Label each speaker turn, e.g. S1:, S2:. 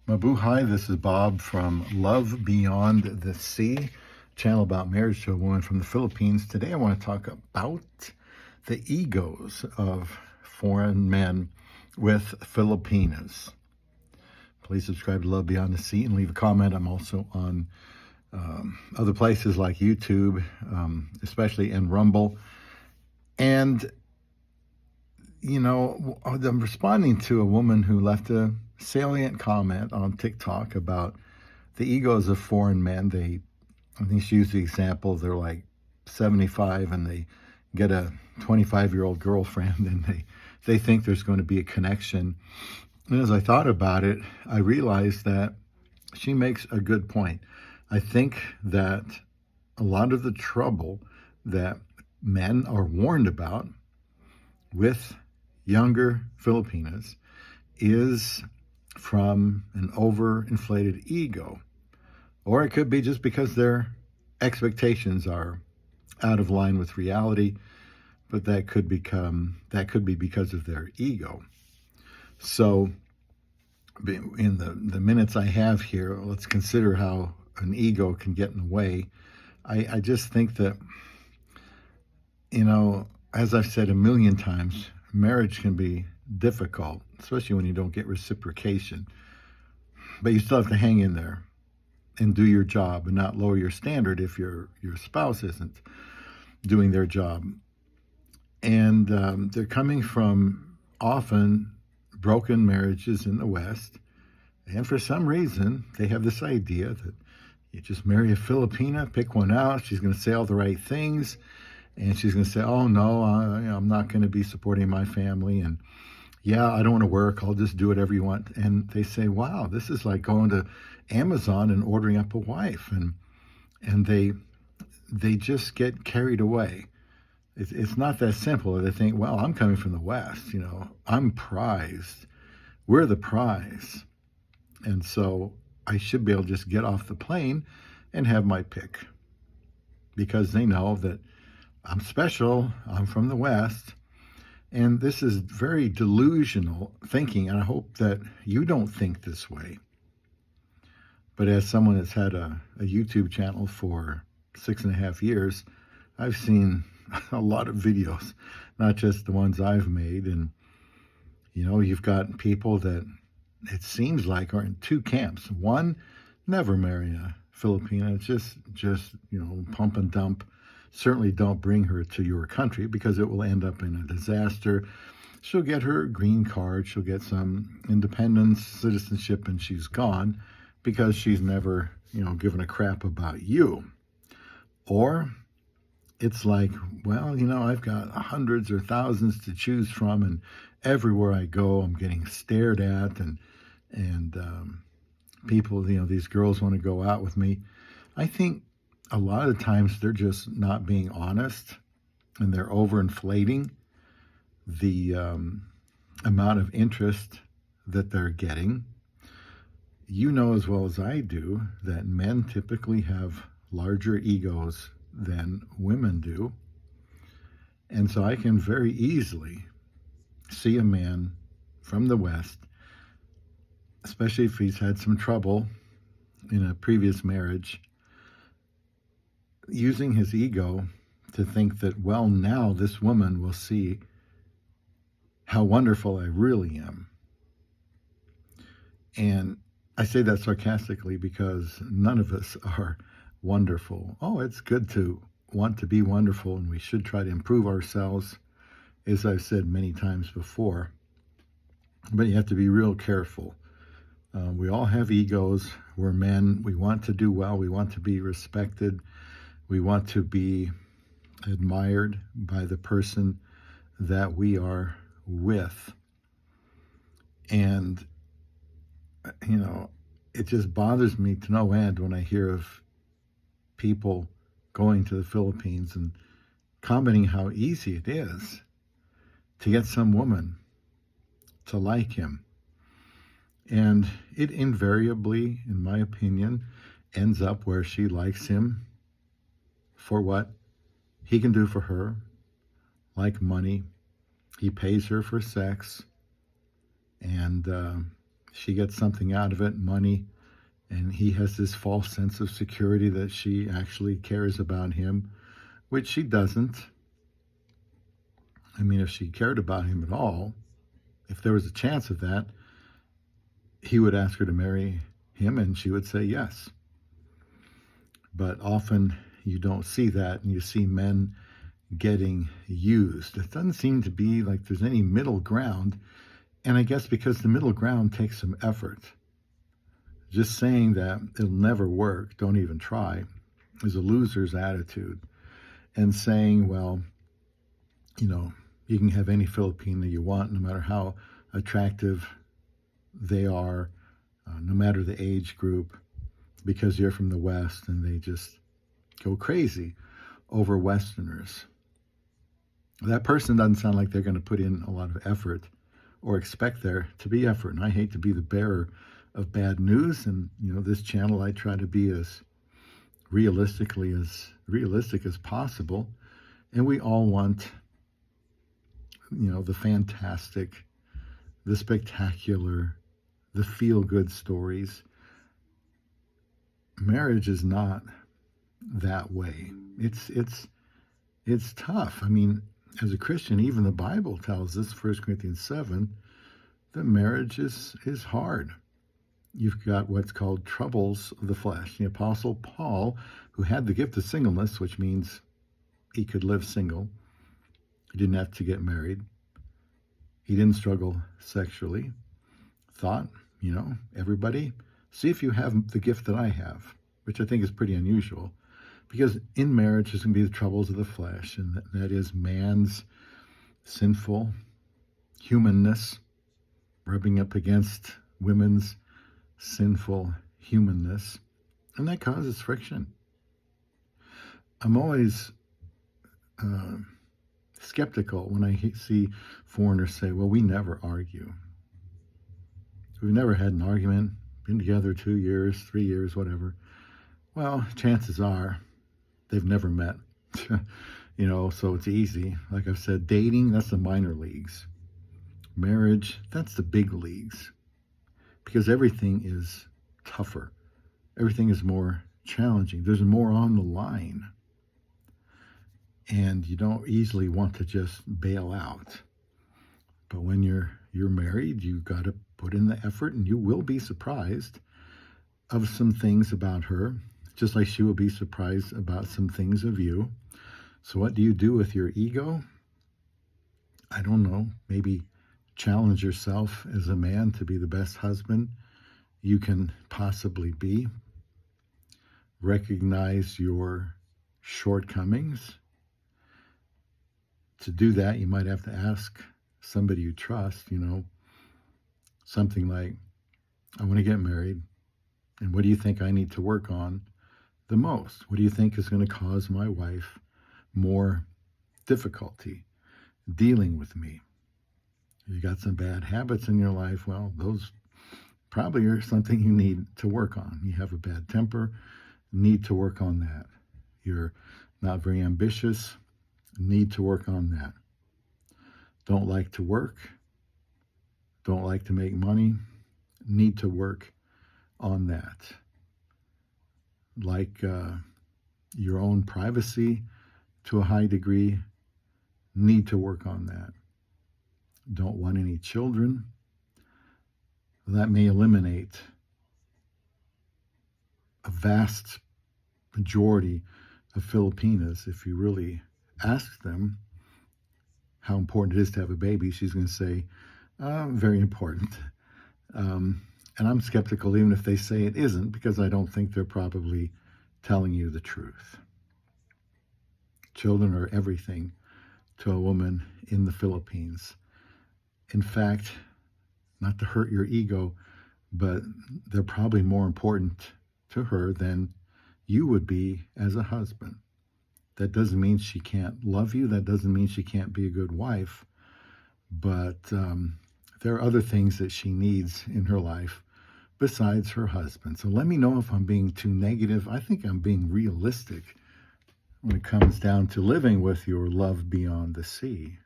S1: Mabuhay, this is Bob from Love Beyond the Sea, channel about marriage to a woman from the Philippines. Today I want to talk about the egos of foreign men with Filipinas. Please subscribe to Love Beyond the Sea and leave a comment. I'm also on other places like YouTube, especially in Rumble. And, I'm responding to a woman who left a salient comment on TikTok about the egos of foreign men. I think she used the example, they're like 75 and they get a 25-year-old girlfriend and they think there's going to be a connection. And as I thought about it, I realized that she makes a good point. I think that a lot of the trouble that men are warned about with younger Filipinas is from an overinflated ego. Or it could be just because their expectations are out of line with reality, but that could be because of their ego. So in the minutes I have here, let's consider how an ego can get in the way. I just think that, as I've said a million times, marriage can be difficult, especially when you don't get reciprocation. But you still have to hang in there and do your job and not lower your standard if your spouse isn't doing their job. And they're coming from often broken marriages in the West. And for some reason, they have this idea that you just marry a Filipina, pick one out, she's going to say all the right things, and she's going to say, oh, no, I'm not going to be supporting my family, and yeah, I don't want to work, I'll just do whatever you want. And they say, wow, this is like going to Amazon and ordering up a wife. And they just get carried away. It's not that simple. They think, well, I'm coming from the West, I'm prized. We're the prize. And so I should be able to just get off the plane and have my pick, because they know that I'm special, I'm from the West. And this is very delusional thinking, and I hope that you don't think this way. But as someone that's had a YouTube channel for 6.5 years, I've seen a lot of videos, not just the ones I've made. And, you've got people that it seems like are in two camps. One, never marry a Filipina. It's just pump and dump. Certainly don't bring her to your country because it will end up in a disaster. She'll get her green card, she'll get some independence, citizenship, and she's gone because she's never, given a crap about you. Or it's like, well, I've got hundreds or thousands to choose from, and everywhere I go, I'm getting stared at, and people, these girls want to go out with me. I think a lot of times they're just not being honest, and they're overinflating the amount of interest that they're getting. You know as well as I do that men typically have larger egos than women do. And so I can very easily see a man from the West, especially if he's had some trouble in a previous marriage, using his ego to think that, well, now this woman will see how wonderful I really am. And I say that sarcastically because none of us are wonderful. Oh, it's good to want to be wonderful, and we should try to improve ourselves, as I've said many times before. But you have to be real careful. We all have egos. We're men. We want to do well. We want to be respected. We want to be admired by the person that we are with. And, it just bothers me to no end when I hear of people going to the Philippines and commenting how easy it is to get some woman to like him. And it invariably, in my opinion, ends up where she likes him for what he can do for her, like money. He pays her for sex, and She gets something out of it, money, and he has this false sense of security that she actually cares about him, which she doesn't. I mean, if she cared about him at all, if there was a chance of that, he would ask her to marry him and she would say yes. But often you don't see that, and you see men getting used. It doesn't seem to be like there's any middle ground. And I guess because the middle ground takes some effort. Just saying that it'll never work, don't even try, is a loser's attitude. And saying, well, you can have any Filipina you want, no matter how attractive they are, no matter the age group, because you're from the West, and they just go crazy over Westerners. That person doesn't sound like they're going to put in a lot of effort or expect there to be effort. And I hate to be the bearer of bad news. And, this channel, I try to be as realistic as possible. And we all want, the fantastic, the spectacular, the feel-good stories. Marriage is not that way. It's tough. I mean, as a Christian, even the Bible tells us, 1 Corinthians 7, that marriage is hard. You've got what's called troubles of the flesh. The Apostle Paul, who had the gift of singleness, which means he could live single. He didn't have to get married. He didn't struggle sexually. Thought, everybody, see if you have the gift that I have, which I think is pretty unusual. Because in marriage, there's going to be the troubles of the flesh, and that is man's sinful humanness rubbing up against women's sinful humanness, and that causes friction. I'm always skeptical when I see foreigners say, well, we never argue. We've never had an argument, been together 2 years, 3 years, whatever. Well, chances are they've never met, so it's easy. Like I've said, dating, that's the minor leagues. Marriage, that's the big leagues. Because everything is tougher. Everything is more challenging. There's more on the line. And you don't easily want to just bail out. But when you're married, you've got to put in the effort, and you will be surprised of some things about her, just like she will be surprised about some things of you. So what do you do with your ego? I don't know. Maybe challenge yourself as a man to be the best husband you can possibly be. Recognize your shortcomings. To do that, you might have to ask somebody you trust, something like, I want to get married, and what do you think I need to work on the most? What do you think is going to cause my wife more difficulty dealing with me? You got some bad habits in your life, well, those probably are something you need to work on. You have a bad temper, need to work on that. You're not very ambitious, need to work on that. Don't like to work, don't like to make money, need to work on that. Like your own privacy to a high degree, need to work on that. Don't want any children. That may eliminate a vast majority of Filipinas. If you really ask them how important it is to have a baby, she's going to say, very important. And I'm skeptical even if they say it isn't, because I don't think they're probably telling you the truth. Children are everything to a woman in the Philippines. In fact, not to hurt your ego, but they're probably more important to her than you would be as a husband. That doesn't mean she can't love you. That doesn't mean she can't be a good wife. But there are other things that she needs in her life besides her husband. So let me know if I'm being too negative. I think I'm being realistic when it comes down to living with your love beyond the sea.